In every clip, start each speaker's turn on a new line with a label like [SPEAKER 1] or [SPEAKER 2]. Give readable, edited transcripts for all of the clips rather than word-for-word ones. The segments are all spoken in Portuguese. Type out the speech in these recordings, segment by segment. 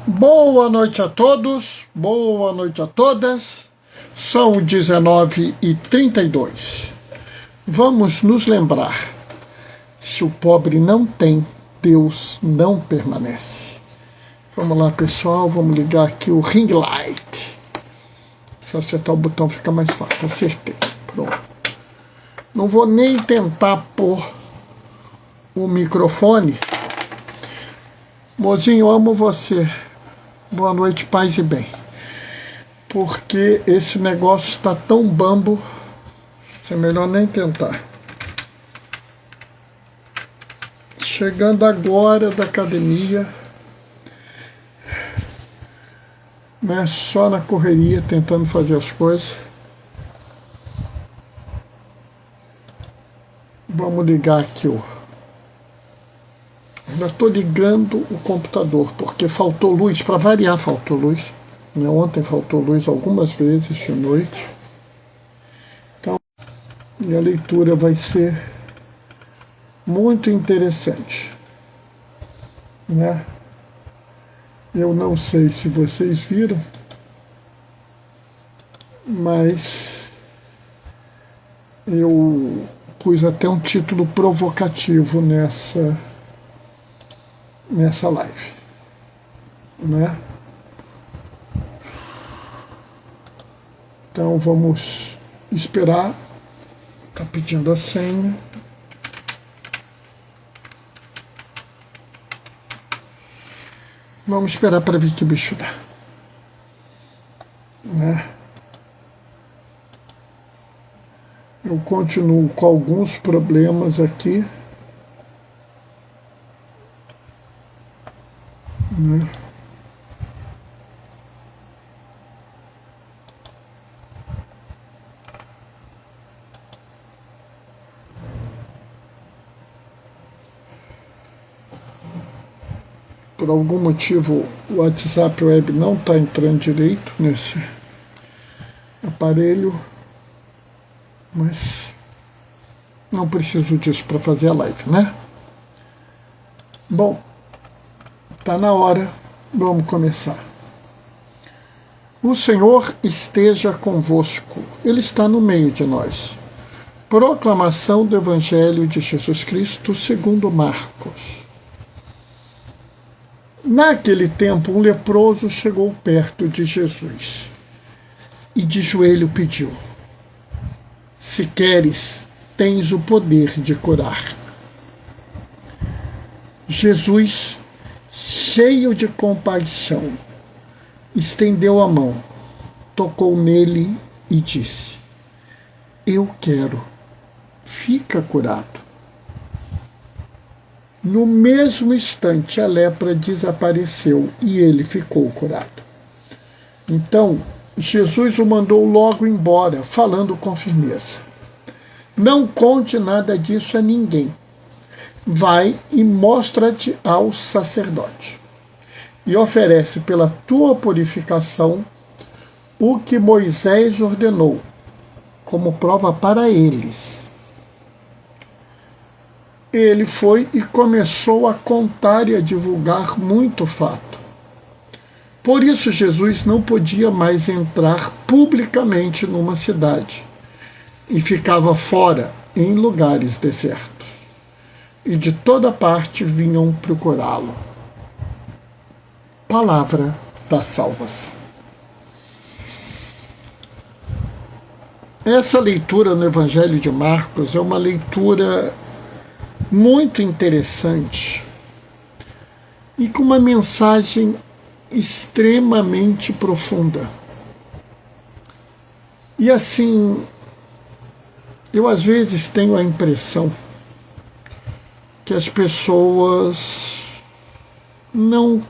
[SPEAKER 1] Boa noite a todos, boa noite a todas. São 19h32. Vamos nos lembrar: se o pobre não tem, Deus não permanece. Vamos lá, pessoal, vamos ligar aqui o ring light. Se eu acertar o botão fica mais fácil. Acertei, pronto. Não vou nem tentar pôr o microfone. Mozinho, amo você. Boa noite, paz e bem. Porque esse negócio está tão bambo, é melhor nem tentar. Chegando agora da academia, né, só na correria, tentando fazer as coisas. Vamos ligar aqui o... Ainda estou ligando o computador, porque faltou luz, para variar faltou luz. Ontem faltou luz algumas vezes de noite. Então, minha leitura vai ser muito interessante, né? Eu não sei se vocês viram, mas eu pus até um título provocativo nessa live, né? Então vamos esperar. Tá pedindo a senha. Vamos esperar para ver que bicho dá, né? Eu continuo com alguns problemas aqui, né? Por algum motivo o WhatsApp Web não está entrando direito nesse aparelho, mas não preciso disso para fazer a live, né? Bom, está na hora, vamos começar. O Senhor esteja convosco, Ele está no meio de nós. Proclamação do Evangelho de Jesus Cristo segundo Marcos. Naquele tempo, um leproso chegou perto de Jesus e de joelho pediu: se queres, tens o poder de curar. Jesus, cheio de compaixão, estendeu a mão, tocou nele e disse: eu quero, fica curado. No mesmo instante, a lepra desapareceu e ele ficou curado. Então, Jesus o mandou logo embora, falando com firmeza: não conte nada disso a ninguém. Vai e mostra-te ao sacerdote, e oferece pela tua purificação o que Moisés ordenou, como prova para eles. Ele foi e começou a contar e a divulgar muito fato. Por isso Jesus não podia mais entrar publicamente numa cidade e ficava fora em lugares desertos. E de toda parte vinham procurá-lo. Palavra da salvação. Essa leitura no Evangelho de Marcos é uma leitura muito interessante e com uma mensagem extremamente profunda. E assim, eu às vezes tenho a impressão que as pessoas não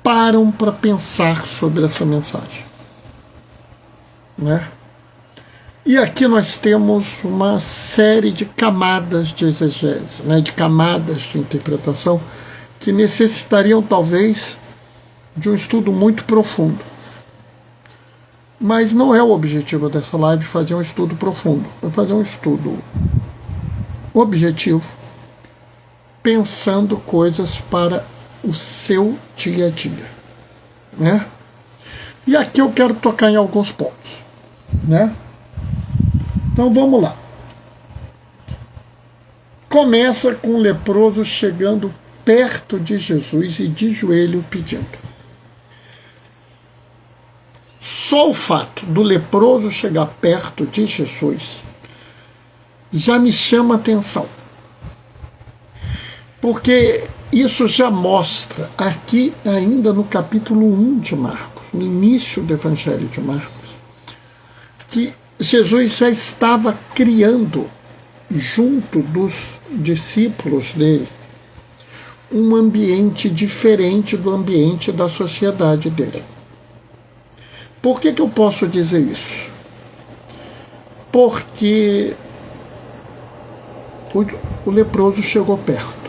[SPEAKER 1] param para pensar sobre essa mensagem, né? E aqui nós temos uma série de camadas de exegese, né, de camadas de interpretação, que necessitariam talvez de um estudo muito profundo. Mas não é o objetivo dessa live fazer um estudo profundo, é fazer um estudo objetivo, pensando coisas para o seu dia a dia. né? E aqui eu quero tocar em alguns pontos, né? Então vamos lá. Começa com o leproso chegando perto de Jesus e de joelho pedindo. Só o fato do leproso chegar perto de Jesus já me chama a atenção. Porque isso já mostra aqui ainda no capítulo 1 de Marcos, no início do Evangelho de Marcos, que Jesus já estava criando, junto dos discípulos dele, um ambiente diferente do ambiente da sociedade dele. Por que eu posso dizer isso? Porque o leproso chegou perto.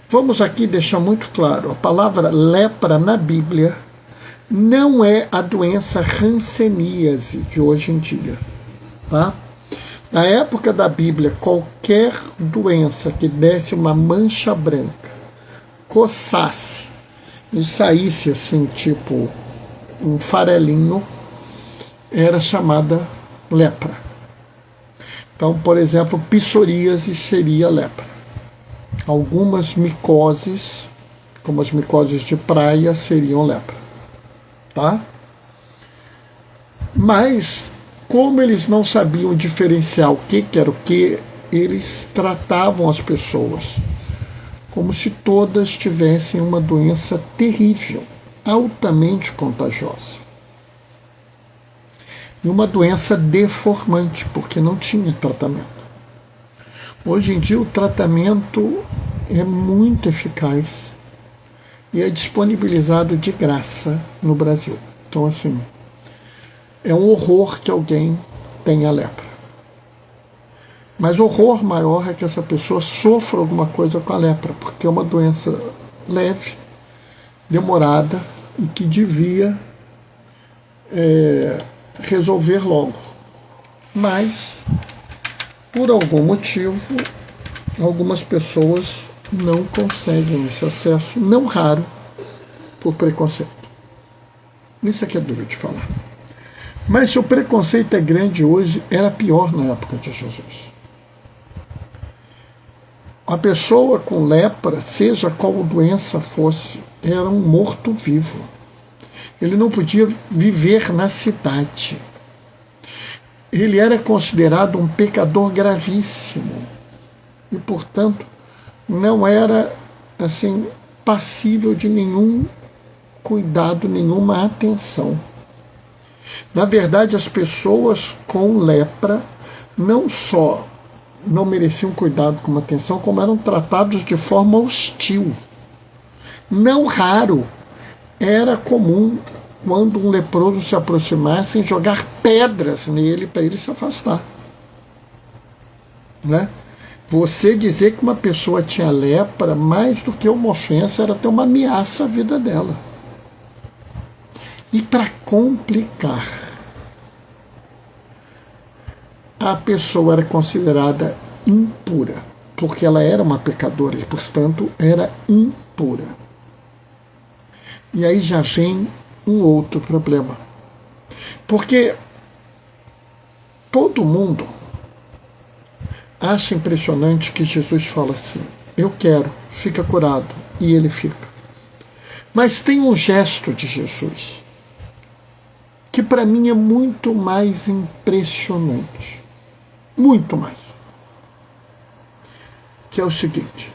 [SPEAKER 1] Vamos aqui deixar muito claro, a palavra lepra na Bíblia não é a doença hanseníase de hoje em dia, tá? Na época da Bíblia, qualquer doença que desse uma mancha branca, coçasse e saísse assim, tipo um farelinho, era chamada lepra. Então, por exemplo, psoríase seria lepra. Algumas micoses, como as micoses de praia, seriam lepra. Tá? Mas, como eles não sabiam diferenciar o que era o que, eles tratavam as pessoas como se todas tivessem uma doença terrível, altamente contagiosa. E uma doença deformante, porque não tinha tratamento. Hoje em dia o tratamento é muito eficaz e é disponibilizado de graça no Brasil. Então, assim, é um horror que alguém tenha lepra. Mas o horror maior é que essa pessoa sofra alguma coisa com a lepra, porque é uma doença leve, demorada e que devia resolver logo. Mas, por algum motivo, algumas pessoas não conseguem esse acesso, não raro, por preconceito. Isso aqui é duro de falar. Mas se o preconceito é grande hoje, era pior na época de Jesus. A pessoa com lepra, seja qual doença fosse, era um morto-vivo. Ele não podia viver na cidade. Ele era considerado um pecador gravíssimo. E, portanto, não era assim passível de nenhum cuidado, nenhuma atenção. Na verdade, as pessoas com lepra não só não mereciam cuidado com atenção, como eram tratados de forma hostil. Não raro era comum, quando um leproso se aproximasse, jogar pedras nele para ele se afastar. Né? Você dizer que uma pessoa tinha lepra, mais do que uma ofensa, era até uma ameaça à vida dela. E para complicar, a pessoa era considerada impura, porque ela era uma pecadora e, portanto, era impura. E aí já vem um outro problema. Porque todo mundo acha impressionante que Jesus fala assim: eu quero, fica curado, e ele fica. Mas tem um gesto de Jesus que para mim é muito mais impressionante. Muito mais. Que é o seguinte: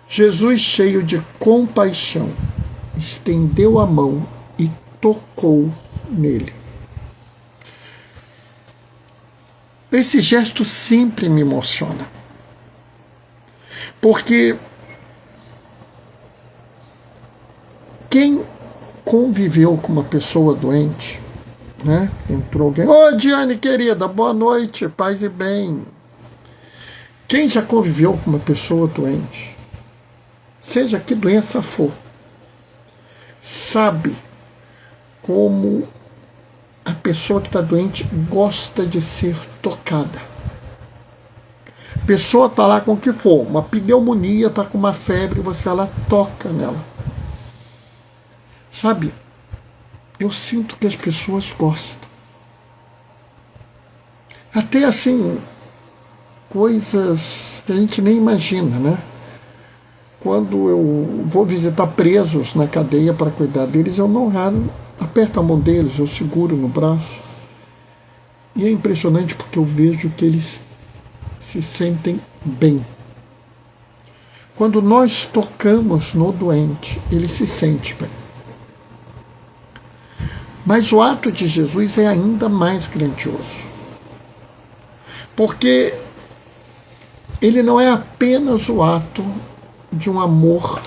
[SPEAKER 1] Jesus, cheio de compaixão, estendeu a mão e tocou nele. Esse gesto sempre me emociona. Porque quem conviveu com uma pessoa doente, né? Entrou alguém: ô Diane querida, boa noite, paz e bem. Quem já conviveu com uma pessoa doente, seja que doença for, sabe como a pessoa que está doente gosta de ser tocada. A pessoa está lá com o que for, uma pneumonia, está com uma febre, você vai lá, toca nela. Sabe, eu sinto que as pessoas gostam. Até assim, coisas que a gente nem imagina, né? Quando eu vou visitar presos na cadeia para cuidar deles, eu não raro aperto a mão deles, eu seguro no braço. E é impressionante porque eu vejo que eles se sentem bem. Quando nós tocamos no doente, ele se sente bem. Mas o ato de Jesus é ainda mais grandioso. Porque ele não é apenas o ato de um amor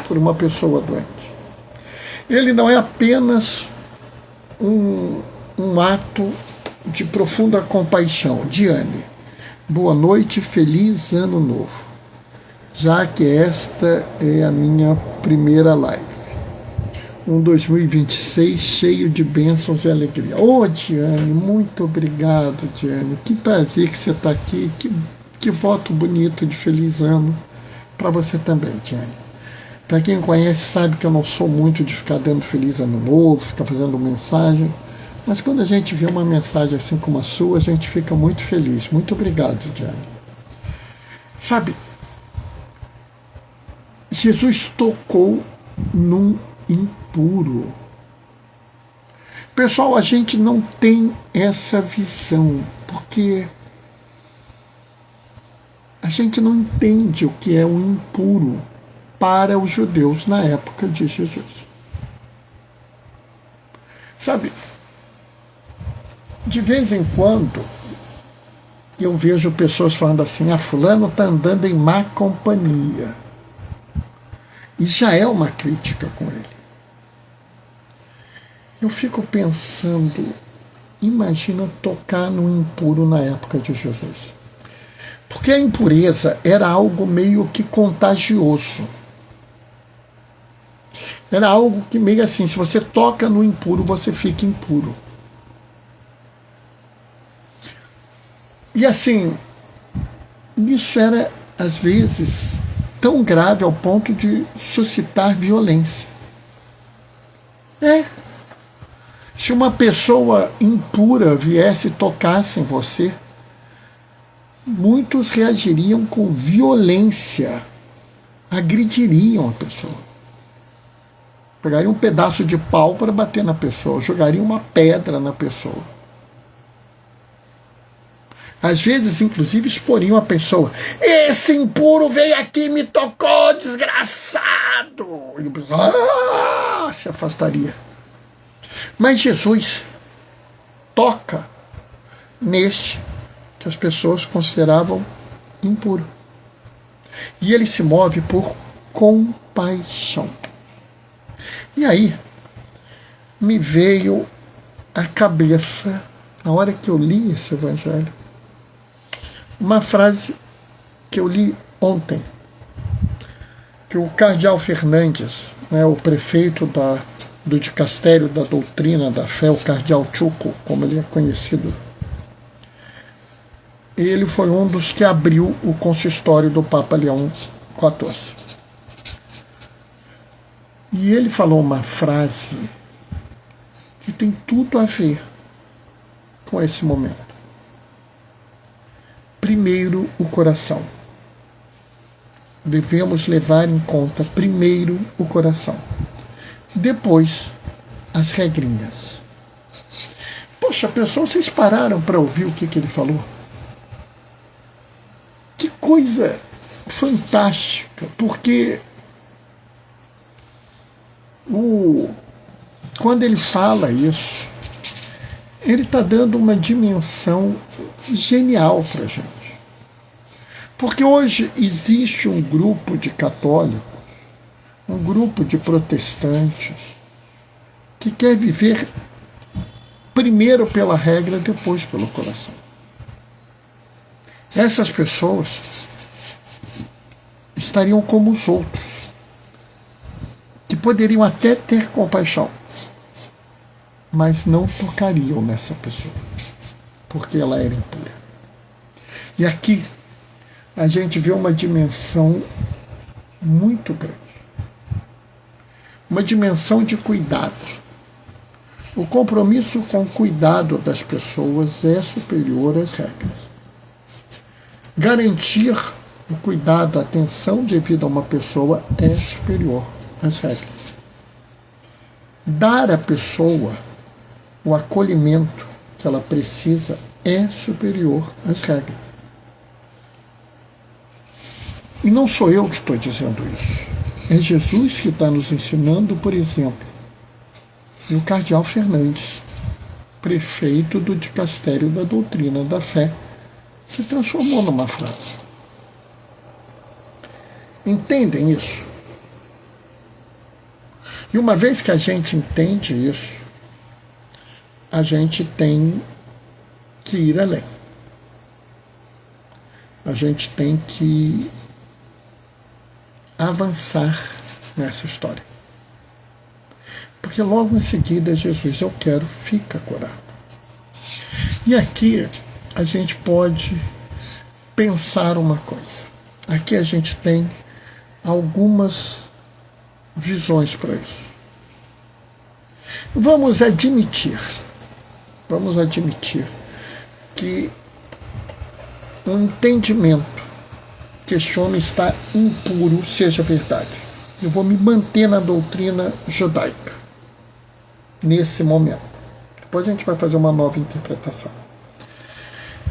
[SPEAKER 1] por uma pessoa doente. Ele não é apenas um ato de profunda compaixão. Diane, boa noite, feliz ano novo. Já que esta é a minha primeira live. Um 2026 cheio de bênçãos e alegria. Ô, Diane, muito obrigado, Diane. Que prazer que você está aqui. Que voto bonito de feliz ano para você também, Diane. Para quem conhece sabe que eu não sou muito de ficar dando feliz ano novo, ficar fazendo mensagem, mas quando a gente vê uma mensagem assim como a sua, a gente fica muito feliz. Muito obrigado, Diane. Sabe, Jesus tocou num impuro. Pessoal, a gente não tem essa visão, porque a gente não entende o que é um impuro para os judeus na época de Jesus. Sabe, de vez em quando eu vejo pessoas falando assim, fulano está andando em má companhia. E já é uma crítica com ele. Eu fico pensando, imagina tocar no impuro na época de Jesus. Porque a impureza era algo meio que contagioso. Era algo que meio assim, se você toca no impuro, você fica impuro. E assim, isso era, às vezes, tão grave ao ponto de suscitar violência. Se uma pessoa impura viesse e tocasse em você, muitos reagiriam com violência, agrediriam a pessoa. Pegariam um pedaço de pau para bater na pessoa, jogariam uma pedra na pessoa. Às vezes, inclusive, exporiam a pessoa. Esse impuro veio aqui e me tocou, desgraçado! E o pessoal se afastaria. Mas Jesus toca neste que as pessoas consideravam impuro. E ele se move por compaixão. E aí, me veio à cabeça, na hora que eu li esse evangelho, uma frase que eu li ontem, que o cardeal Fernandes, o prefeito do dicastério da doutrina da fé, o cardeal Chuco, como ele é conhecido, ele foi um dos que abriu o consistório do Papa Leão XIV. E ele falou uma frase que tem tudo a ver com esse momento. Primeiro, o coração. Devemos levar em conta primeiro o coração. Depois, as regrinhas. Poxa, pessoal, vocês pararam para ouvir o que ele falou? Que coisa fantástica, porque quando ele fala isso, ele está dando uma dimensão genial para a gente. Porque hoje existe um grupo de católicos, um grupo de protestantes, que quer viver primeiro pela regra, depois pelo coração. Essas pessoas estariam como os outros, que poderiam até ter compaixão, mas não tocariam nessa pessoa, porque ela era impura. E aqui a gente vê uma dimensão muito grande. uma dimensão de cuidado. O compromisso com o cuidado das pessoas é superior às regras. Garantir o cuidado, a atenção devida a uma pessoa é superior às regras. Dar à pessoa o acolhimento que ela precisa é superior às regras. E não sou eu que estou dizendo isso. É Jesus que está nos ensinando, por exemplo. E o cardeal Fernandes, prefeito do Dicastério da Doutrina da Fé, se transformou numa frase. Entendem isso? E uma vez que a gente entende isso, a gente tem que ir além. A gente tem que avançar nessa história. Porque logo em seguida Jesus, eu quero, fica curado. E aqui a gente pode pensar uma coisa. Aqui a gente tem algumas visões para isso. Vamos admitir que o entendimento que este homem está impuro seja verdade. Eu vou me manter na doutrina judaica nesse momento. Depois a gente vai fazer uma nova interpretação.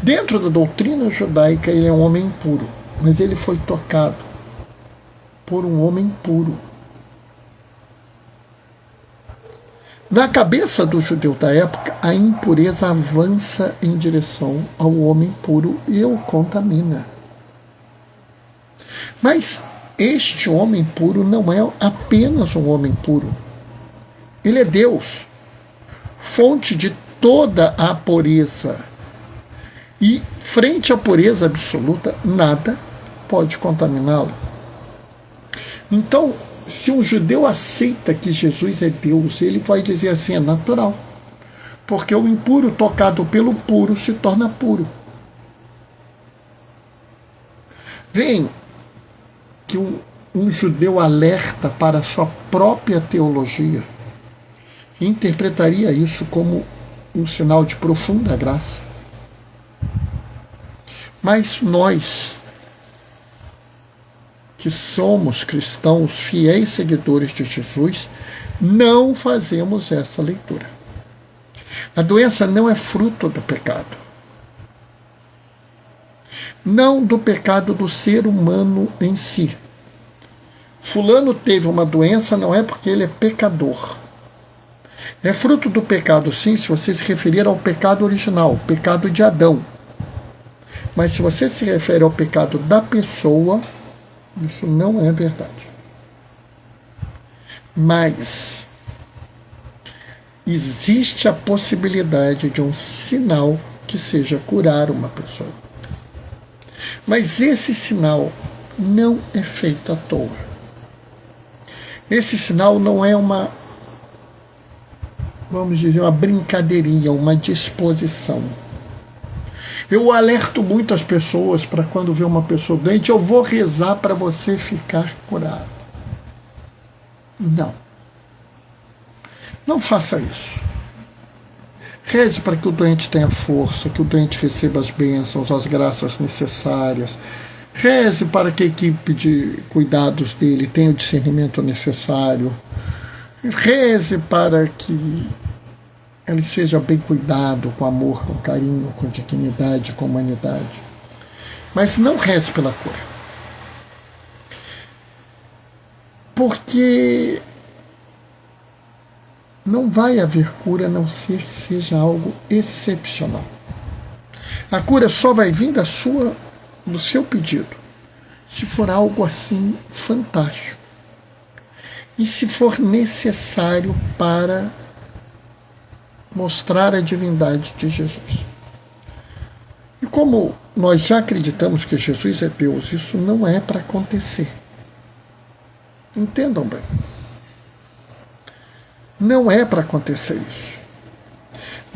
[SPEAKER 1] Dentro da doutrina judaica, ele é um homem impuro, mas ele foi tocado por um homem puro. Na cabeça do judeu da época, a impureza avança em direção ao homem puro e o contamina. Mas este homem puro não é apenas um homem puro. Ele é Deus, fonte de toda a pureza. E, frente à pureza absoluta, nada pode contaminá-lo. Então, se um judeu aceita que Jesus é Deus, ele vai dizer assim, é natural. Porque o impuro tocado pelo puro se torna puro. Veem que um judeu alerta para a sua própria teologia e interpretaria isso como um sinal de profunda graça. Mas nós, que somos cristãos, fiéis seguidores de Jesus, não fazemos essa leitura. A doença não é fruto do pecado. Não do pecado do ser humano em si. Fulano teve uma doença não é porque ele é pecador. É fruto do pecado, sim, se você se referir ao pecado original, o pecado de Adão. Mas se você se refere ao pecado da pessoa, isso não é verdade. Mas existe a possibilidade de um sinal que seja curar uma pessoa. Mas esse sinal não é feito à toa. Esse sinal não é uma, vamos dizer, uma brincadeirinha, uma disposição. Eu alerto muito as pessoas para quando vê uma pessoa doente, eu vou rezar para você ficar curado. Não. Não faça isso. Reze para que o doente tenha força, que o doente receba as bênçãos, as graças necessárias. Reze para que a equipe de cuidados dele tenha o discernimento necessário. Reze para que ele seja bem cuidado, com amor, com carinho, com dignidade, com humanidade. Mas não reze pela cura. Porque não vai haver cura a não ser que seja algo excepcional. A cura só vai vir do seu pedido, se for algo assim fantástico. E se for necessário para mostrar a divindade de Jesus. E como nós já acreditamos que Jesus é Deus, isso não é para acontecer. Entendam bem. Não é para acontecer isso.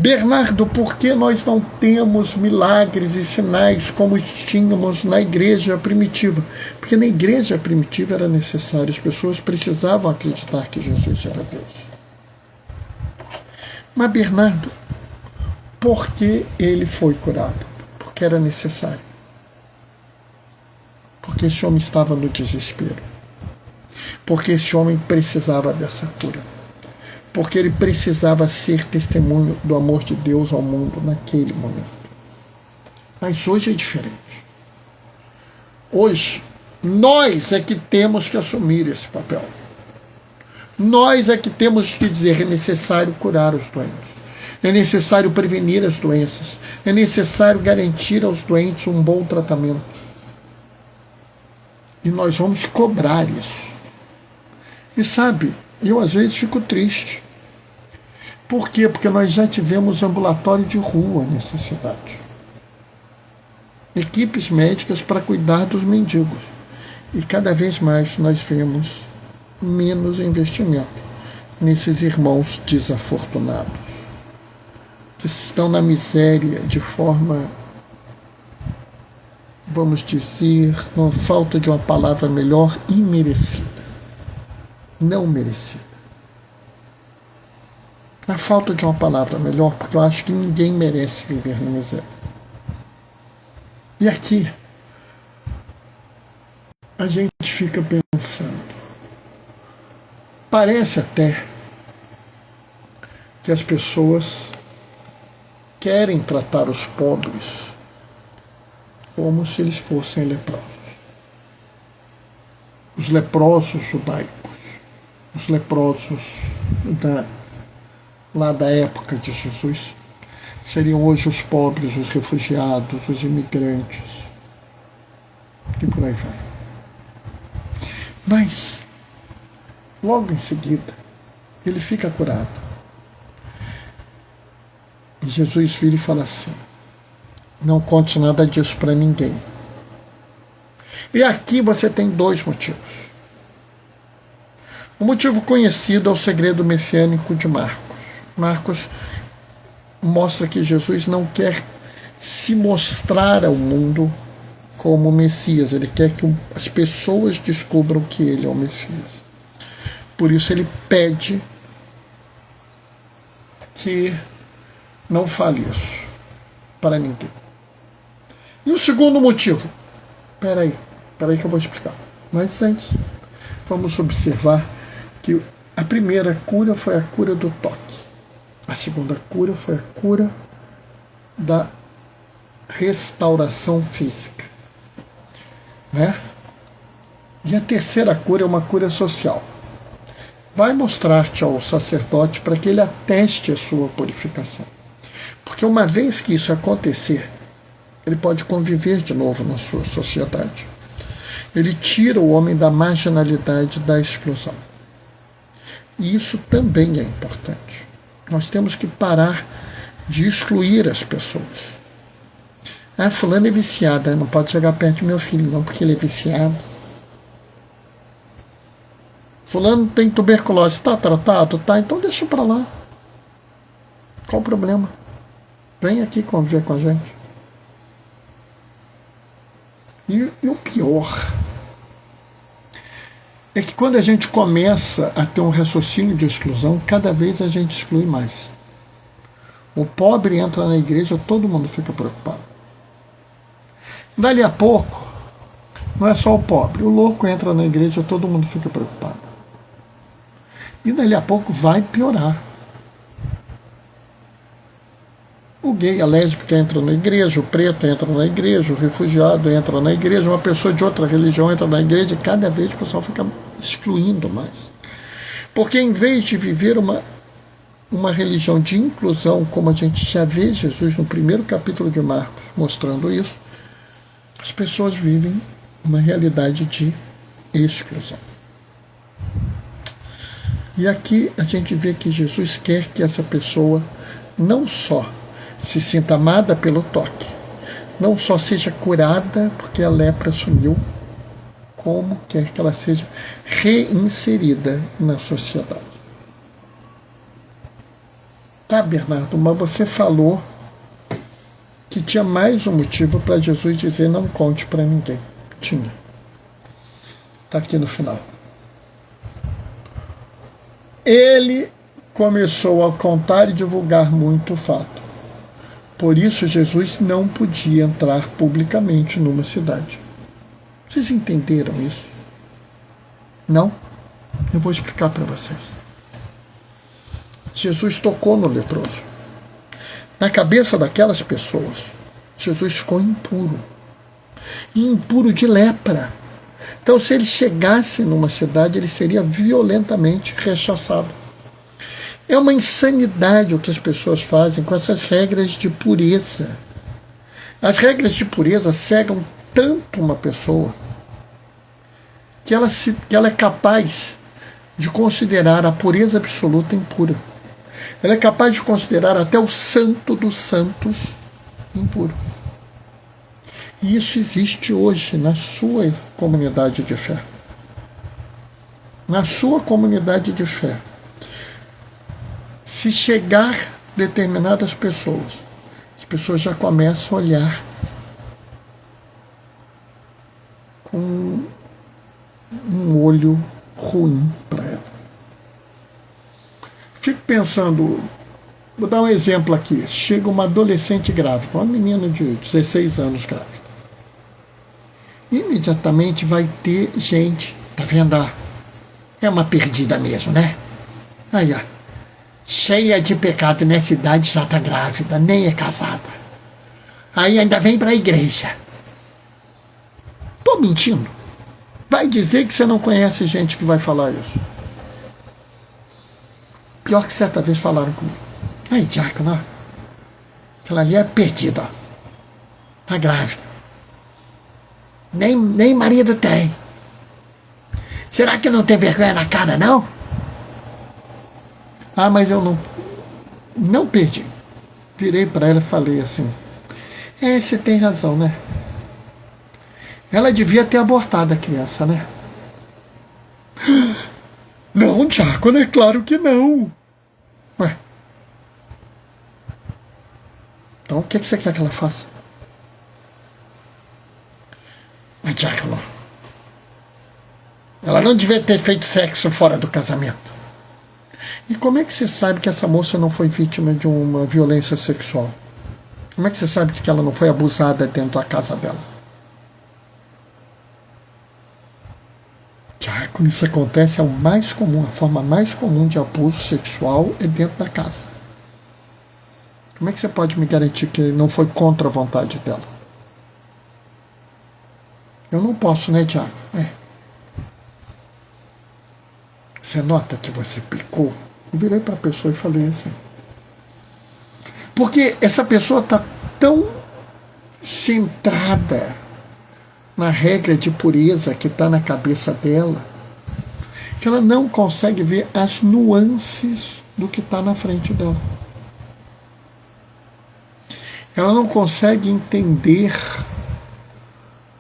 [SPEAKER 1] Bernardo, por que nós não temos milagres e sinais como tínhamos na igreja primitiva? Porque na igreja primitiva era necessário, as pessoas precisavam acreditar que Jesus era Deus. Mas Bernardo, por que ele foi curado? Porque era necessário. Porque esse homem estava no desespero. Porque esse homem precisava dessa cura. Porque ele precisava ser testemunho do amor de Deus ao mundo naquele momento. Mas hoje é diferente. Hoje, nós é que temos que assumir esse papel. Nós é que temos que dizer: é necessário curar os doentes. É necessário prevenir as doenças. É necessário garantir aos doentes um bom tratamento. E nós vamos cobrar isso. E sabe, eu às vezes fico triste. Por quê? Porque nós já tivemos ambulatório de rua nessa cidade. Equipes médicas para cuidar dos mendigos. E cada vez mais nós vemos menos investimento nesses irmãos desafortunados, que estão na miséria de forma, vamos dizer, com falta de uma palavra melhor, imerecida. Não merecida. A falta de uma palavra melhor, porque eu acho que ninguém merece viver na miséria. E aqui, a gente fica pensando, parece até que as pessoas querem tratar os pobres como se eles fossem leprosos. Os leprosos judaicos, os leprosos lá da época de Jesus, seriam hoje os pobres, os refugiados, os imigrantes, e por aí vai. Mas, logo em seguida, ele fica curado. E Jesus vira e fala assim: não conte nada disso para ninguém. E aqui você tem dois motivos. O motivo conhecido é o segredo messiânico de Marcos. Marcos mostra que Jesus não quer se mostrar ao mundo como Messias. Ele quer que as pessoas descubram que ele é o Messias. Por isso ele pede que não fale isso para ninguém. E o segundo motivo? Peraí que eu vou explicar. Mas antes, vamos observar que a primeira cura foi a cura do toque. A segunda cura foi a cura da restauração física. Né? E a terceira cura é uma cura social. Vai mostrar-te ao sacerdote para que ele ateste a sua purificação. Porque uma vez que isso acontecer, ele pode conviver de novo na sua sociedade. Ele tira o homem da marginalidade, da exclusão. E isso também é importante. Nós temos que parar de excluir as pessoas. Ah, fulano é viciado, não pode chegar perto do meu filho não, porque ele é viciado. Fulano tem tuberculose, está tratado? Tá, então deixa para lá. Qual o problema? Vem aqui conviver com a gente. E o pior é que quando a gente começa a ter um raciocínio de exclusão, cada vez a gente exclui mais. O pobre entra na igreja, todo mundo fica preocupado. Dali a pouco, não é só o pobre, o louco entra na igreja, todo mundo fica preocupado. E dali a pouco vai piorar. O gay, a lésbica entra na igreja, o preto entra na igreja, o refugiado entra na igreja, uma pessoa de outra religião entra na igreja, e cada vez o pessoal fica excluindo mais. Porque em vez de viver uma religião de inclusão, como a gente já vê Jesus no primeiro capítulo de Marcos mostrando isso, as pessoas vivem uma realidade de exclusão. E aqui a gente vê que Jesus quer que essa pessoa não só se sinta amada pelo toque, não só seja curada porque a lepra sumiu, como quer que ela seja reinserida na sociedade. Tá, Bernardo, mas você falou que tinha mais um motivo para Jesus dizer não conte para ninguém. Tinha. Está aqui no final. Ele começou a contar e divulgar muito o fato. Por isso Jesus não podia entrar publicamente numa cidade. Vocês entenderam isso? Não? Eu vou explicar para vocês. Jesus tocou no leproso. Na cabeça daquelas pessoas, Jesus ficou impuro. E impuro de lepra. Então, se ele chegasse numa cidade, ele seria violentamente rechaçado. É uma insanidade o que as pessoas fazem com essas regras de pureza. As regras de pureza cegam tanto uma pessoa que ela é capaz de considerar a pureza absoluta impura. Ela é capaz de considerar até o santo dos santos impuro. E isso existe hoje na sua comunidade de fé. Na sua comunidade de fé. Se chegar determinadas pessoas, as pessoas já começam a olhar com um olho ruim para ela. Fico pensando, vou dar um exemplo aqui. Chega uma adolescente grávida, uma menina de 16 anos grávida. Imediatamente vai ter gente, tá vendo? É uma perdida mesmo, né? Aí, ó, cheia de pecado nessa idade, já tá grávida, nem é casada. Aí ainda vem para a igreja. Tô mentindo? Vai dizer que você não conhece gente que vai falar isso. Pior que certa vez falaram comigo. Aí, diácono, aquela ali é perdida, ó. Tá grávida. Nem marido tem. Será que não tem vergonha na cara, não? Ah, mas eu não perdi. Virei para ela e falei assim, você tem razão, né? Ela devia ter abortado a criança, né? Não, diácono, é claro que não. Ué. Então o que você quer que ela faça? Mas, diácono, ela não devia ter feito sexo fora do casamento. E como é que você sabe que essa moça não foi vítima de uma violência sexual? Como é que você sabe que ela não foi abusada dentro da casa dela? Diácono, isso acontece, é o mais comum, a forma mais comum de abuso sexual é dentro da casa. Como é que você pode me garantir que não foi contra a vontade dela? Eu não posso, né, Tiago? Você nota que você pecou? Eu virei para a pessoa e falei assim. Porque essa pessoa está tão centrada na regra de pureza que está na cabeça dela, que ela não consegue ver as nuances do que está na frente dela. Ela não consegue entender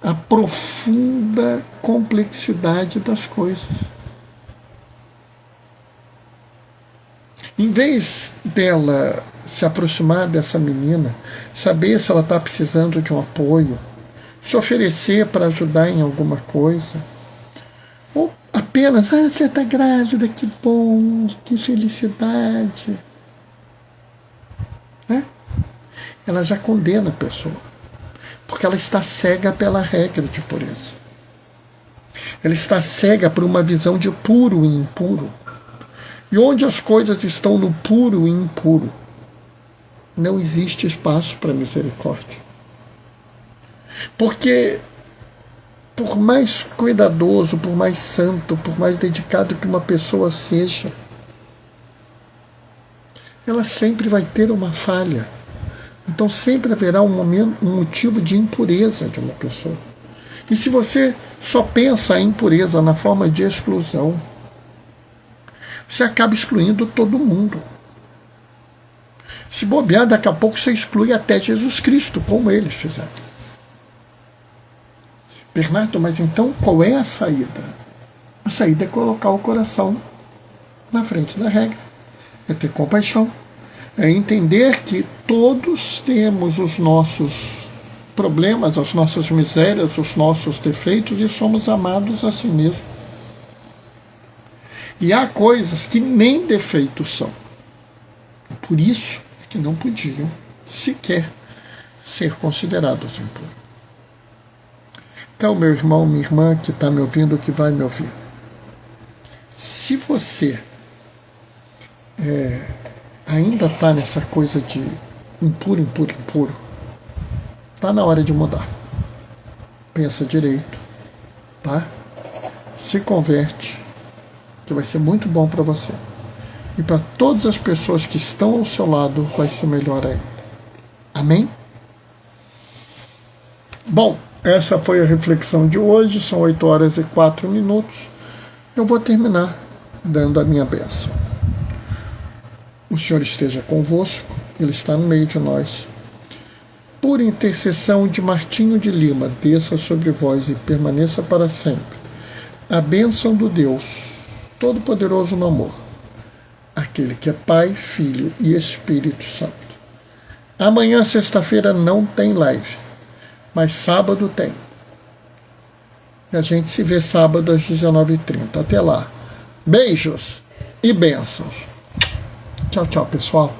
[SPEAKER 1] a profunda complexidade das coisas. Em vez dela se aproximar dessa menina, saber se ela está precisando de um apoio, se oferecer para ajudar em alguma coisa, ou apenas, você está grávida, que bom, que felicidade, né? Ela já condena a pessoa, porque ela está cega pela regra de pureza. Ela está cega por uma visão de puro e impuro. E onde as coisas estão no puro e impuro, não existe espaço para misericórdia. Porque, por mais cuidadoso, por mais santo, por mais dedicado que uma pessoa seja, ela sempre vai ter uma falha. Então sempre haverá um motivo de impureza de uma pessoa. E se você só pensa em impureza na forma de exclusão, você acaba excluindo todo mundo. Se bobear, daqui a pouco você exclui até Jesus Cristo, como eles fizeram. Bernardo, mas então qual é a saída? A saída é colocar o coração na frente da regra. É ter compaixão. É entender que todos temos os nossos problemas, as nossas misérias, os nossos defeitos e somos amados assim mesmo. E há coisas que nem defeitos são. Por isso é que não podiam sequer ser considerados impuros. Então, meu irmão, minha irmã que está me ouvindo, que vai me ouvir, se você ainda está nessa coisa de impuro, está na hora de mudar. Pensa direito, tá? Se converte, que vai ser muito bom para você. E para todas as pessoas que estão ao seu lado, vai ser melhor ainda. Amém? Bom, essa foi a reflexão de hoje, são 8h04. Eu vou terminar dando a minha bênção. O Senhor esteja convosco, Ele está no meio de nós. Por intercessão de Martinho de Lima, desça sobre vós e permaneça para sempre a bênção do Deus Todo-Poderoso no amor, aquele que é Pai, Filho e Espírito Santo. Amanhã, sexta-feira, não tem live, mas sábado tem. E a gente se vê sábado às 19h30. Até lá. Beijos e bênçãos. Tchau, tchau, pessoal.